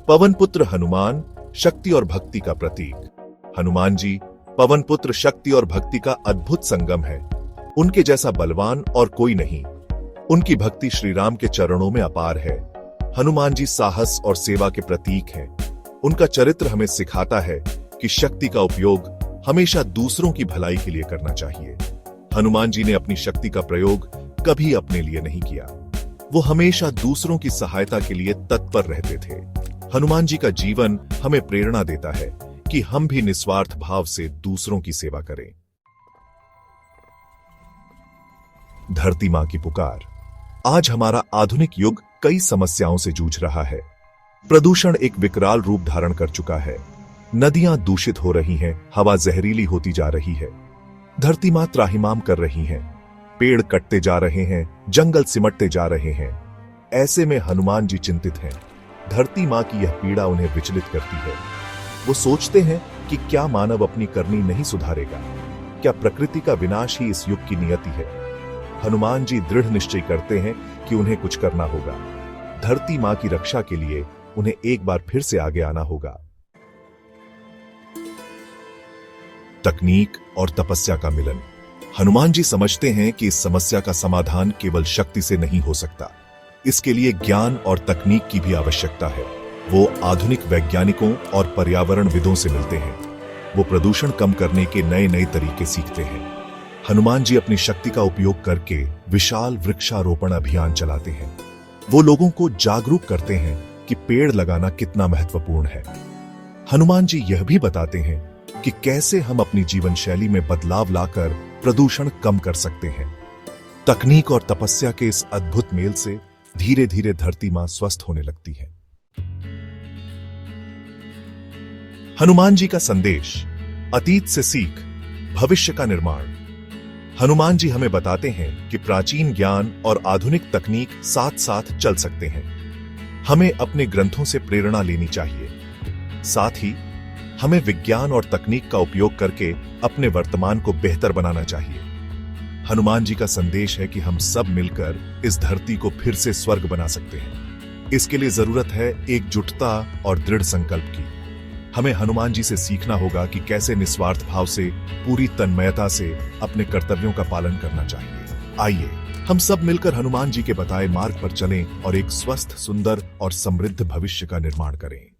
पवन पुत्र हनुमान शक्ति और भक्ति का प्रतीक। हनुमान जी पवन पुत्र शक्ति और भक्ति का अद्भुत संगम है। उनके जैसा बलवान और कोई नहीं। उनकी भक्ति श्री राम के चरणों में अपार है। हनुमान जी साहस और सेवा के प्रतीक हैं। उनका चरित्र हमें सिखाता है कि शक्ति का उपयोग हमेशा दूसरों की भलाई के लिए करना चाहिए। हनुमान जी ने अपनी शक्ति का प्रयोग कभी अपने लिए नहीं किया। वो हमेशा दूसरों की सहायता के लिए तत्पर रहते थे। हनुमान जी का जीवन हमें प्रेरणा देता है कि हम भी निस्वार्थ भाव से दूसरों की सेवा करें। धरती मां की पुकार। आज हमारा आधुनिक युग कई समस्याओं से जूझ रहा है। प्रदूषण एक विकराल रूप धारण कर चुका है। नदियां दूषित हो रही हैं, हवा जहरीली होती जा रही है। धरती मां त्राहिमाम कर रही हैं। पेड़ कटते जा रहे हैं, जंगल सिमटते जा रहे हैं। ऐसे में हनुमान जी चिंतित हैं। धरती मां की यह पीड़ा उन्हें विचलित करती है। वो सोचते हैं कि क्या मानव अपनी करनी नहीं सुधारेगा? क्या प्रकृति का विनाश ही इस युग की नियति है? हनुमान जी दृढ़ निश्चय करते हैं कि उन्हें कुछ करना होगा। धरती मां की रक्षा के लिए उन्हें एक बार फिर से आगे आना होगा। तकनीक और तपस्या का मिलन। हनुमान जी समझते हैं कि इस समस्या का समाधान केवल शक्ति से नहीं हो सकता। इसके लिए ज्ञान और तकनीक की भी आवश्यकता है। वो आधुनिक वैज्ञानिकों और पर्यावरणविदों से मिलते हैं। वो प्रदूषण कम करने के नए नए तरीके सीखते हैं। हनुमान जी अपनी शक्ति का उपयोग करके विशाल वृक्षारोपण अभियान चलाते हैं। वो लोगों को जागरूक करते हैं कि पेड़ लगाना कितना महत्वपूर्ण है। हनुमान जी यह भी बताते हैं कि कैसे हम अपनी जीवन शैली में बदलाव लाकर प्रदूषण कम कर सकते हैं। तकनीक और तपस्या के इस अद्भुत मेल से धीरे धीरे धरती मां स्वस्थ होने लगती है। हनुमान जी का संदेश। अतीत से सीख, भविष्य का निर्माण। हनुमान जी हमें बताते हैं कि प्राचीन ज्ञान और आधुनिक तकनीक साथ साथ चल सकते हैं। हमें अपने ग्रंथों से प्रेरणा लेनी चाहिए। साथ ही हमें विज्ञान और तकनीक का उपयोग करके अपने वर्तमान को बेहतर बनाना चाहिए। हनुमान जी का संदेश है कि हम सब मिलकर इस धरती को फिर से स्वर्ग बना सकते हैं। इसके लिए जरूरत है एकजुटता और दृढ़ संकल्प की। हमें हनुमान जी से सीखना होगा कि कैसे निस्वार्थ भाव से, पूरी तन्मयता से अपने कर्तव्यों का पालन करना चाहिए। आइए हम सब मिलकर हनुमान जी के बताए मार्ग पर चलें और एक स्वस्थ, सुंदर और समृद्ध भविष्य का निर्माण करें।